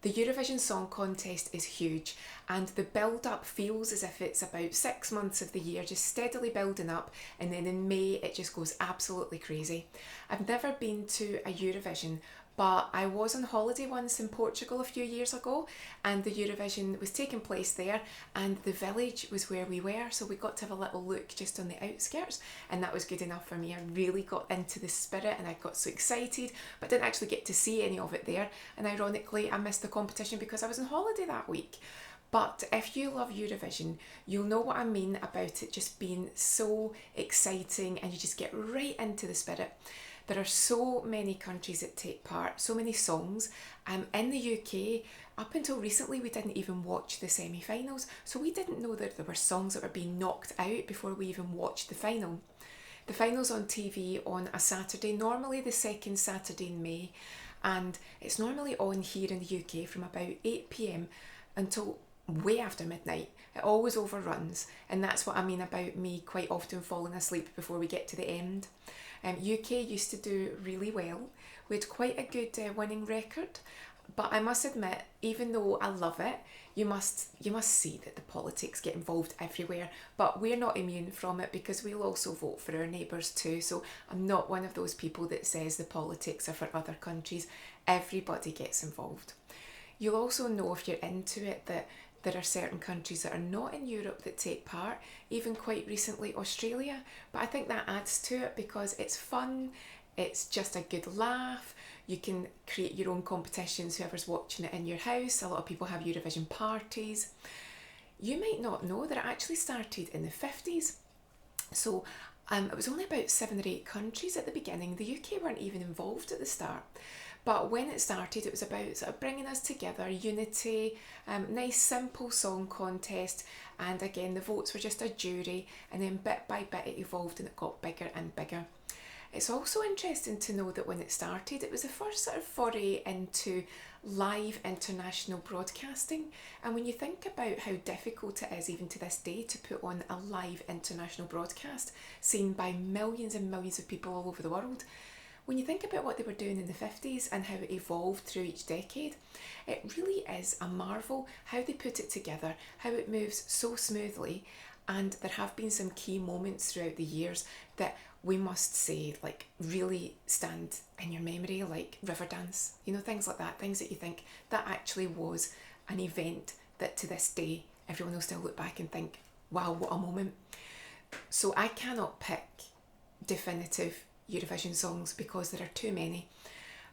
The Eurovision Song Contest is huge, and the build-up feels as if it's about 6 months of the year just steadily building up, and then in May it just goes absolutely crazy. I've never been to a Eurovision, but I was on holiday once in Portugal a few years ago, and the Eurovision was taking place there, and the village was where we were, so we got to have a little look just on the outskirts, and that was good enough for me. I really got into the spirit and I got so excited, but didn't actually get to see any of it there, and ironically I missed the competition because I was on holiday that week. But if you love Eurovision, you'll know what I mean about it just being so exciting and you just get right into the spirit. There are so many countries that take part, so many songs. In the UK, up until recently, we didn't even watch the semi-finals, so we didn't know that there were songs that were being knocked out before we even watched the final. The final's on TV on a Saturday, normally the second Saturday in May, and it's normally on here in the UK from about 8 p.m. until way after midnight. It always overruns, and that's what I mean about me quite often falling asleep before we get to the end. UK used to do really well. We had quite a good winning record, but I must admit, even though I love it, you must see that the politics get involved everywhere, but we're not immune from it because we'll also vote for our neighbours too, so I'm not one of those people that says the politics are for other countries. Everybody gets involved. You'll also know if you're into it that there are certain countries that are not in Europe that take part, even quite recently Australia, but I think that adds to it because it's fun, it's just a good laugh, you can create your own competitions, whoever's watching it in your house. A lot of people have Eurovision parties. You might not know that it actually started in the 50s, so it was only about 7 or 8 countries at the beginning. The UK weren't even involved at the start. But when it started, it was about sort of bringing us together, unity, nice simple song contest, and again the votes were just a jury, and then bit by bit it evolved and it got bigger and bigger. It's also interesting to know that when it started, it was the first sort of foray into live international broadcasting, and when you think about how difficult it is even to this day to put on a live international broadcast seen by millions and millions of people all over the world, when you think about what they were doing in the 50s and how it evolved through each decade, it really is a marvel how they put it together, how it moves so smoothly, and there have been some key moments throughout the years that we must say like really stand in your memory, like Riverdance, you know, things like that, things that you think that actually was an event that to this day everyone will still look back and think, wow, what a moment. So I cannot pick definitive Eurovision songs because there are too many,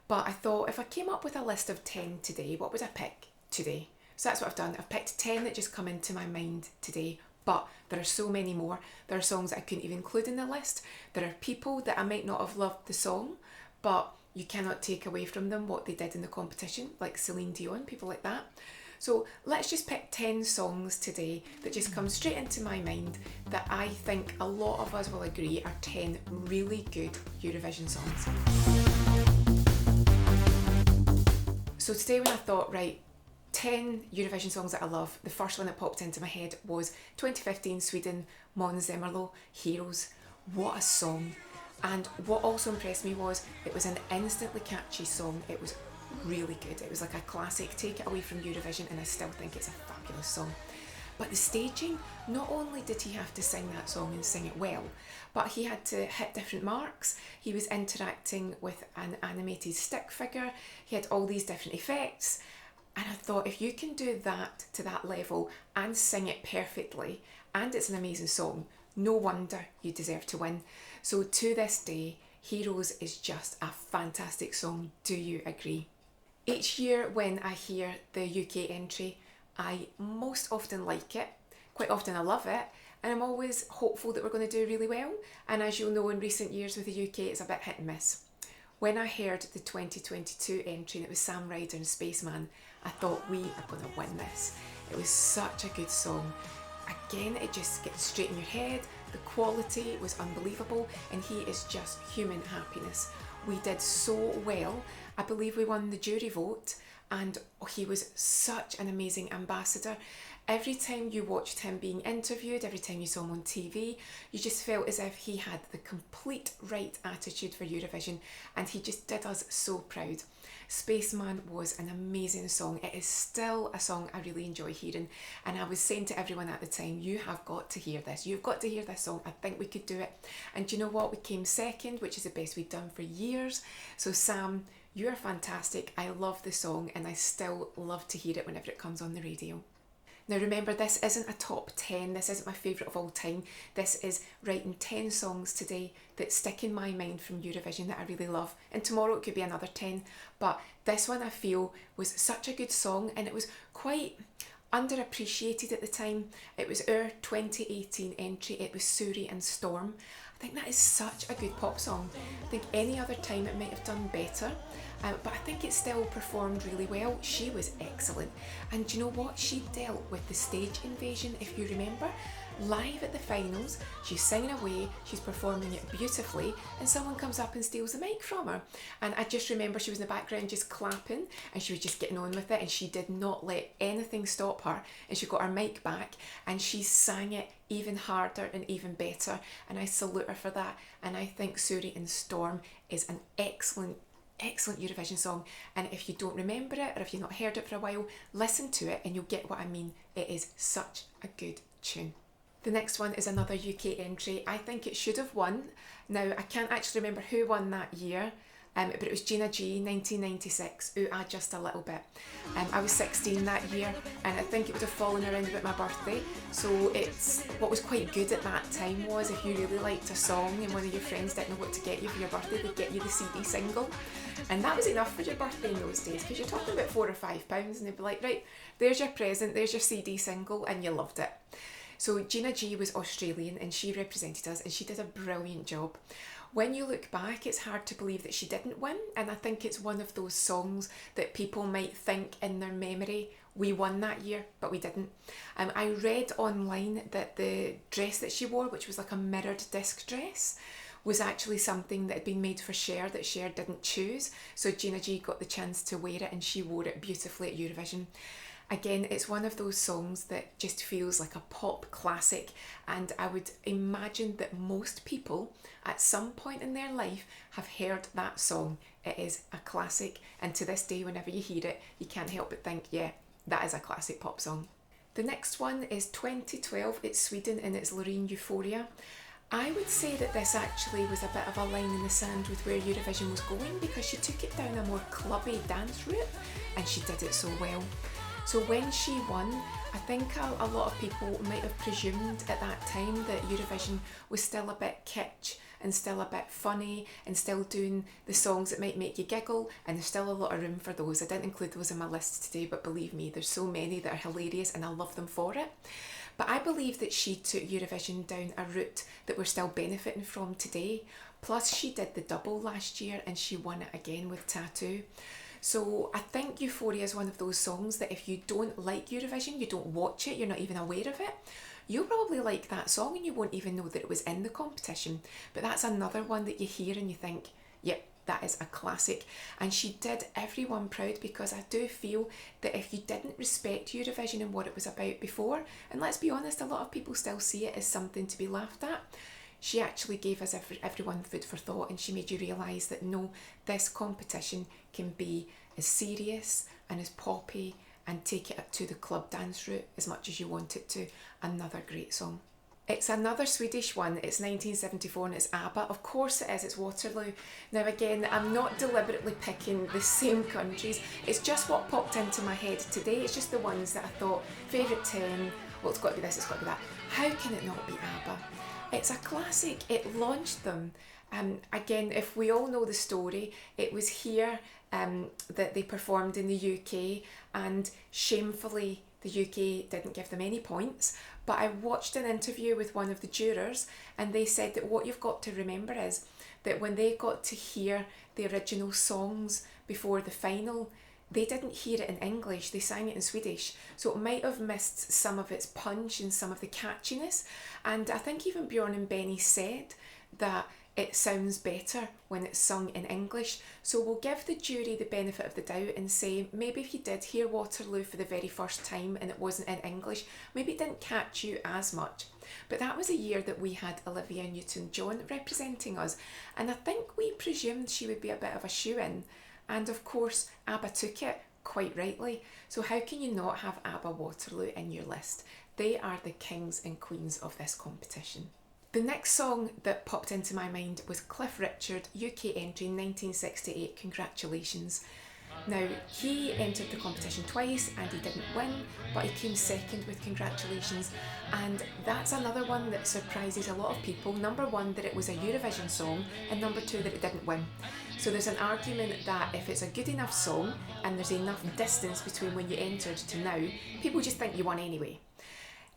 but I thought if I came up with a list of 10 today, what would I pick today? So that's what I've done. I've picked 10 that just come into my mind today, but there are so many more. There are songs that I couldn't even include in the list. There are people that I might not have loved the song, but you cannot take away from them what they did in the competition, like Celine Dion, people like that. So let's just pick 10 songs today that just come straight into my mind that I think a lot of us will agree are 10 really good Eurovision songs. So today when I thought, right, 10 Eurovision songs that I love, the first one that popped into my head was 2015 Sweden, Måns Zelmerlöw, Heroes. What a song. And what also impressed me was it was an instantly catchy song. It was really good. It was like a classic. Take it away from Eurovision and I still think it's a fabulous song. But the staging, not only did he have to sing that song and sing it well, but he had to hit different marks. He was interacting with an animated stick figure. He had all these different effects. And I thought, if you can do that to that level and sing it perfectly, and it's an amazing song, no wonder you deserve to win. So to this day, Heroes is just a fantastic song. Do you agree? Each year when I hear the UK entry, I most often like it. Quite often I love it, and I'm always hopeful that we're going to do really well. And as you'll know, in recent years with the UK, it's a bit hit and miss. When I heard the 2022 entry and it was Sam Ryder and Spaceman, I thought we are going to win this. It was such a good song. Again, it just gets straight in your head. The quality was unbelievable, and he is just human happiness. We did so well I believe we won the jury vote, and he was such an amazing ambassador. Every time you watched him being interviewed, every time you saw him on TV, you just felt as if he had the complete right attitude for Eurovision, and he just did us so proud. Spaceman was an amazing song. It is still a song I really enjoy hearing, and I was saying to everyone at the time, you have got to hear this. You've got to hear this song. I think we could do it. And do you know what? We came second, which is the best we've done for years. So Sam, you're fantastic. I love the song, and I still love to hear it whenever it comes on the radio. Now remember, this isn't a top 10, this isn't my favourite of all time. This is writing 10 songs today that stick in my mind from Eurovision that I really love. And tomorrow it could be another 10. But this one I feel was such a good song, and it was quite underappreciated at the time. It was our 2018 entry. It was SuRie and Storm. I think that is such a good pop song. I think any other time it might have done better, but I think it still performed really well. She was excellent. And do you know what? She dealt with the stage invasion, if you remember. Live at the finals, she's singing away, she's performing it beautifully, and someone comes up and steals the mic from her. And I just remember she was in the background just clapping, and she was just getting on with it, and she did not let anything stop her, and she got her mic back, and she sang it even harder and even better, and I salute her for that. And I think SuRie and Storm is an excellent Eurovision song, and if you don't remember it, or if you've not heard it for a while, listen to it and you'll get what I mean. It is such a good tune. The next one is another UK entry. I think it should have won. Now, I can't actually remember who won that year, but it was Gina G, 1996, Ooh Ah Just a Little Bit. I was 16 that year, and I think it would have fallen around about my birthday. So it's what was quite good at that time was if you really liked a song and one of your friends didn't know what to get you for your birthday, they'd get you the CD single. And that was enough for your birthday in those days, because you're talking about £4 or £5, and they'd be like, right, there's your present, there's your CD single, and you loved it. So Gina G was Australian, and she represented us, and she did a brilliant job. When you look back, it's hard to believe that she didn't win, and I think it's one of those songs that people might think in their memory, we won that year, but we didn't. I read online that the dress that she wore, which was like a mirrored disc dress, was actually something that had been made for Cher that Cher didn't choose. So Gina G got the chance to wear it, and she wore it beautifully at Eurovision. Again, it's one of those songs that just feels like a pop classic, and I would imagine that most people at some point in their life have heard that song. It is a classic, and to this day, whenever you hear it, you can't help but think, yeah, that is a classic pop song. The next one is 2012, it's Sweden, and it's Loreen, Euphoria. I would say that this actually was a bit of a line in the sand with where Eurovision was going, because she took it down a more clubby dance route, and she did it so well. So when she won, I think a lot of people might have presumed at that time that Eurovision was still a bit kitsch and still a bit funny and still doing the songs that might make you giggle, and there's still a lot of room for those. I didn't include those in my list today, but believe me, there's so many that are hilarious and I love them for it. But I believe that she took Eurovision down a route that we're still benefiting from today. Plus she did the double last year and she won it again with Tattoo. So I think Euphoria is one of those songs that if you don't like Eurovision, you don't watch it, you're not even aware of it, you'll probably like that song and you won't even know that it was in the competition. But that's another one that you hear and you think, yep, that is a classic. And she did everyone proud, because I do feel that if you didn't respect Eurovision and what it was about before, and let's be honest, a lot of people still see it as something to be laughed at, she actually gave us everyone food for thought, and she made you realise that no, this competition can be as serious and as poppy and take it up to the club dance route as much as you want it to. Another great song. It's another Swedish one. It's 1974 and it's ABBA. Of course it is, it's Waterloo. Now again, I'm not deliberately picking the same countries. It's just what popped into my head today. It's just the ones that I thought, favourite 10, well it's got to be this, it's got to be that. How can it not be ABBA? It's a classic, it launched them. Again, if we all know the story, it was here that they performed in the UK, and shamefully the UK didn't give them any points. But I watched an interview with one of the jurors, and they said that what you've got to remember is that when they got to hear the original songs before the final, they didn't hear it in English, they sang it in Swedish. So it might have missed some of its punch and some of the catchiness. And I think even Bjorn and Benny said that it sounds better when it's sung in English. So we'll give the jury the benefit of the doubt and say maybe if you did hear Waterloo for the very first time and it wasn't in English, maybe it didn't catch you as much. But that was a year that we had Olivia Newton-John representing us, and I think we presumed she would be a bit of a shoo-in. And of course, ABBA took it, quite rightly. So how can you not have ABBA Waterloo in your list? They are the kings and queens of this competition. The next song that popped into my mind was Cliff Richard, UK entry 1968, Congratulations. Now, he entered the competition twice and he didn't win, but he came second with Congratulations, and that's another one that surprises a lot of people. Number one, that it was a Eurovision song, and number two, that it didn't win. So there's an argument that if it's a good enough song and there's enough distance between when you entered to now, people just think you won anyway.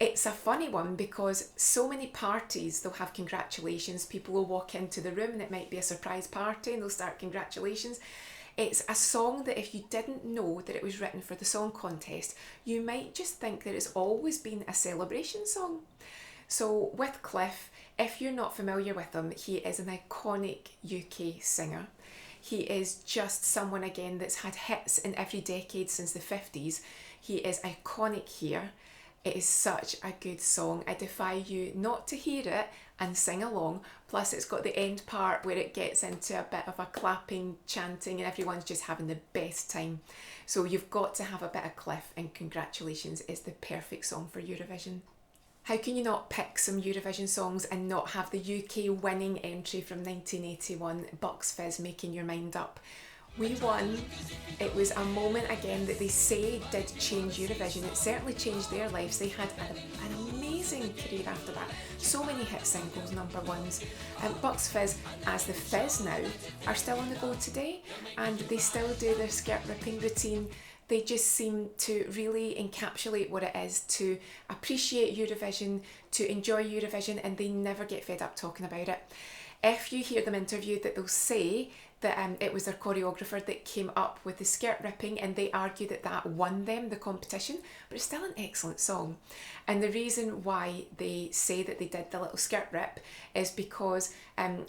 It's a funny one because so many parties, they'll have congratulations, people will walk into the room and it might be a surprise party and they'll start congratulations. It's a song that if you didn't know that it was written for the song contest, you might just think that it's always been a celebration song. So with Cliff, if you're not familiar with him, he is an iconic UK singer. He is just someone, again, that's had hits in every decade since the 50s. He is iconic here. It is such a good song. I defy you not to hear it and sing along. Plus it's got the end part where it gets into a bit of a clapping, chanting, and everyone's just having the best time. So you've got to have a bit of Cliff, and Congratulations is the perfect song for Eurovision. How can you not pick some Eurovision songs and not have the UK winning entry from 1981, Bucks Fizz, Making Your Mind Up? We won. It was a moment, again, that they say did change Eurovision. It certainly changed their lives. They had an amazing career after that. So many hit singles, number ones. Bucks Fizz, as the Fizz now, are still on the go today, and they still do their skirt ripping routine. They just seem to really encapsulate what it is to appreciate Eurovision, to enjoy Eurovision, and they never get fed up talking about it. If you hear them interviewed, that they'll say that it was their choreographer that came up with the skirt ripping, and they argue that that won them the competition, but it's still an excellent song. And the reason why they say that they did the little skirt rip is because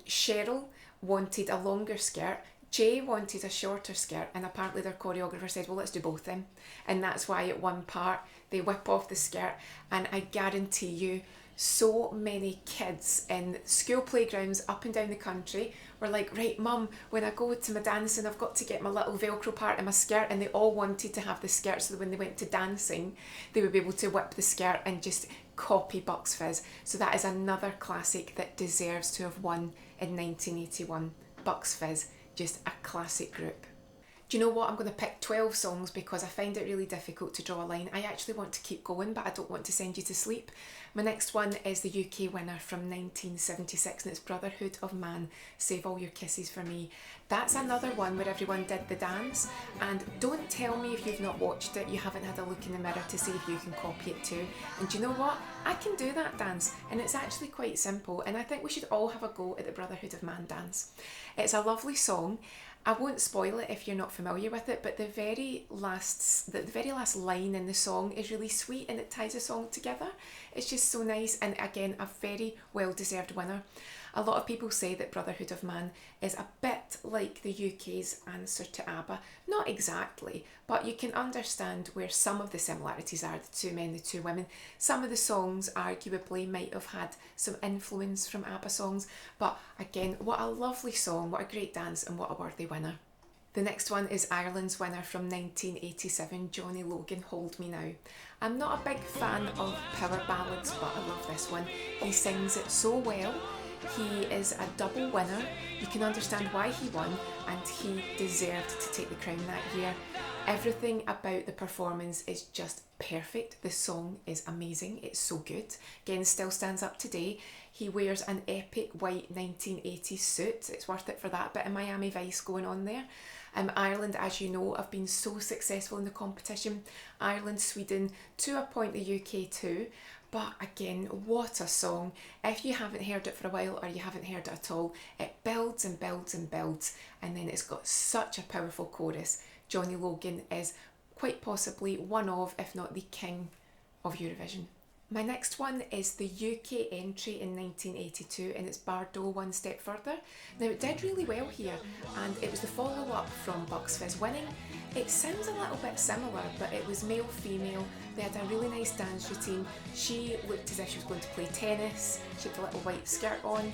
Cheryl wanted a longer skirt, Jay wanted a shorter skirt, and apparently their choreographer said, well, let's do both then. And that's why at one part they whip off the skirt, and I guarantee you so many kids in school playgrounds up and down the country were like, right, mum, when I go to my dancing, I've got to get my little Velcro part in my skirt, and they all wanted to have the skirt so that when they went to dancing, they would be able to whip the skirt and just copy Bucks Fizz. So that is another classic that deserves to have won in 1981, Bucks Fizz. Just a classic group. Do you know what? I'm going to pick 12 songs because I find it really difficult to draw a line. I actually want to keep going, but I don't want to send you to sleep. My next one is the UK winner from 1976, and it's Brotherhood of Man, Save All Your Kisses for Me. That's another one where everyone did the dance, and don't tell me if you've not watched it, you haven't had a look in the mirror to see if you can copy it too. And do you know what? I can do that dance, and it's actually quite simple, and I think we should all have a go at the Brotherhood of Man dance. It's a lovely song. I won't spoil it if you're not familiar with it, but the very last line in the song is really sweet, and it ties the song together. It's just so nice, and again, a very well-deserved winner. A lot of people say that Brotherhood of Man is a bit like the UK's answer to ABBA. Not exactly, but you can understand where some of the similarities are, the two men, the two women. Some of the songs arguably might have had some influence from ABBA songs, but again, what a lovely song, what a great dance, and what a worthy winner. The next one is Ireland's winner from 1987, Johnny Logan, Hold Me Now. I'm not a big fan of power ballads, but I love this one. He sings it so well. He is a double winner. You can understand why he won, and he deserved to take the crown that year. Everything about the performance is just perfect. The song is amazing. It's so good. Again, still stands up today. He wears an epic white 1980s suit. It's worth it for that bit of Miami Vice going on there. Ireland, as you know, have been so successful in the competition. Ireland, Sweden, to a point the UK too. But again, what a song. If you haven't heard it for a while, or you haven't heard it at all, it builds and builds and builds, and then it's got such a powerful chorus. Johnny Logan is quite possibly one of, if not the king of Eurovision. My next one is the UK entry in 1982, and it's Bardot One Step Further. Now, it did really well here, and it was the follow-up from Bucks Fizz winning. It sounds a little bit similar, but it was male-female. They had a really nice dance routine. She looked as if she was going to play tennis. She had a little white skirt on.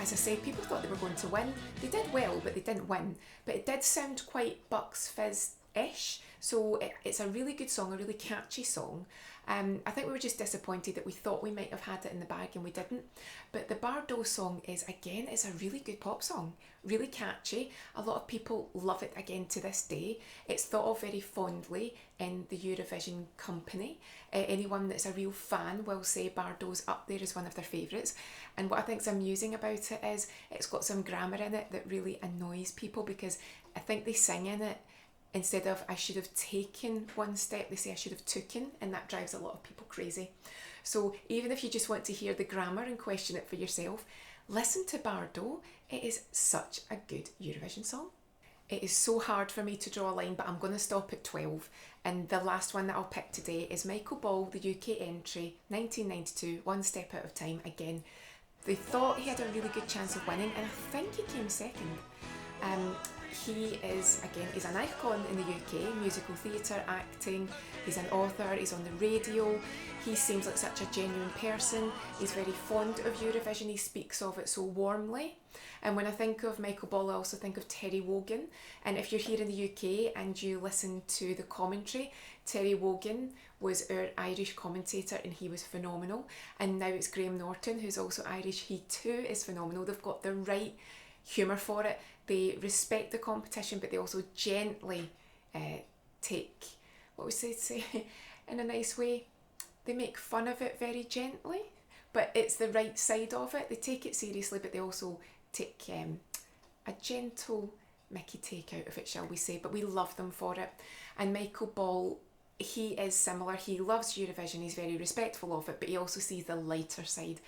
As I say, people thought they were going to win. They did well, but they didn't win. But it did sound quite Bucks Fizz-ish. So it's a really good song, a really catchy song. I think we were just disappointed that we thought we might have had it in the bag and we didn't. But the Bardot song is a really good pop song, really catchy. A lot of people love it again to this day. It's thought of very fondly in the Eurovision company. Anyone that's a real fan will say Bardot's up there as one of their favourites. And what I think's amusing about it is it's got some grammar in it that really annoys people, because I think they sing in it, instead of I should have taken one step, they say I should have taken, and that drives a lot of people crazy. So even if you just want to hear the grammar and question it for yourself, listen to Bardot. It is such a good Eurovision song. It is so hard for me to draw a line, but I'm going to stop at 12. And the last one that I'll pick today is Michael Ball, the UK entry, 1992, One Step Out of Time. Again, they thought he had a really good chance of winning, and I think he came second. He is, again, he's an icon in the UK, musical theatre, acting, he's an author, he's on the radio, he seems like such a genuine person, he's very fond of Eurovision, he speaks of it so warmly. And when I think of Michael Ball, I also think of Terry Wogan. And if you're here in the UK and you listen to the commentary, Terry Wogan was our Irish commentator and he was phenomenal. And now it's Graham Norton, who's also Irish. He too is phenomenal. They've got the right humour for it. They respect the competition, but they also gently take, what would they say, in a nice way, they make fun of it very gently, but it's the right side of it. They take it seriously, but they also take a gentle Mickey take out of it, shall we say, but we love them for it. And Michael Ball, he is similar. He loves Eurovision, he's very respectful of it, but he also sees the lighter side.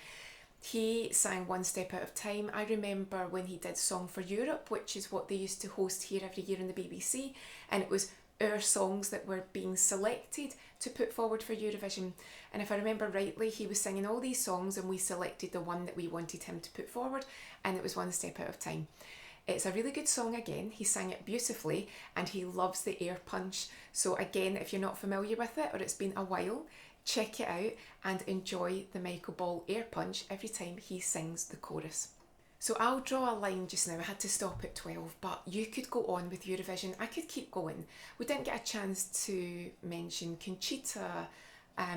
He sang One Step Out of Time. I remember when he did Song for Europe, which is what they used to host here every year on the BBC, and it was our songs that were being selected to put forward for Eurovision. And if I remember rightly, he was singing all these songs and we selected the one that we wanted him to put forward, and it was One Step Out of Time. It's a really good song again. He sang it beautifully and he loves the air punch. So again, if you're not familiar with it or it's been a while, check it out and enjoy the Michael Ball air punch every time he sings the chorus. So I'll draw a line just now. I had to stop at 12, but you could go on with Eurovision. I could keep going. We didn't get a chance to mention Conchita.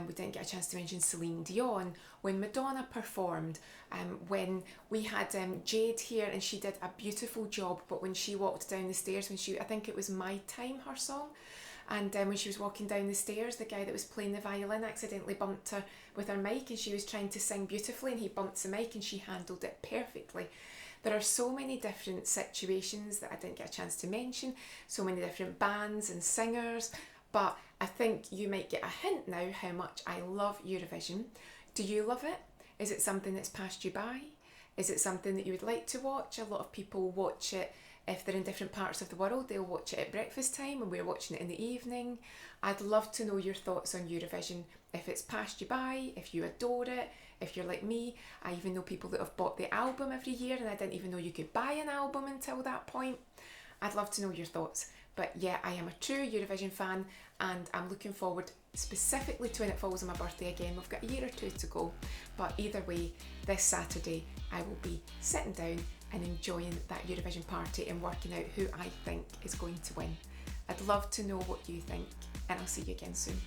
We didn't get a chance to mention Celine Dion. When Madonna performed, when we had Jade here and she did a beautiful job, but when she walked down the stairs, I think it was My Time, her song, and when she was walking down the stairs, the guy that was playing the violin accidentally bumped her with her mic, and she was trying to sing beautifully and he bumped the mic and she handled it perfectly. There are so many different situations that I didn't get a chance to mention, so many different bands and singers, but I think you might get a hint now how much I love Eurovision. Do you love it? Is it something that's passed you by? Is it something that you would like to watch? A lot of people watch it. If they're in different parts of the world, they'll watch it at breakfast time and we're watching it in the evening. I'd love to know your thoughts on Eurovision. If it's passed you by, if you adore it, if you're like me. I even know people that have bought the album every year and I didn't even know you could buy an album until that point. I'd love to know your thoughts. But yeah, I am a true Eurovision fan and I'm looking forward specifically to when it falls on my birthday again. We've got a year or two to go. But either way, this Saturday I will be sitting down and enjoying that Eurovision party and working out who I think is going to win. I'd love to know what you think, and I'll see you again soon.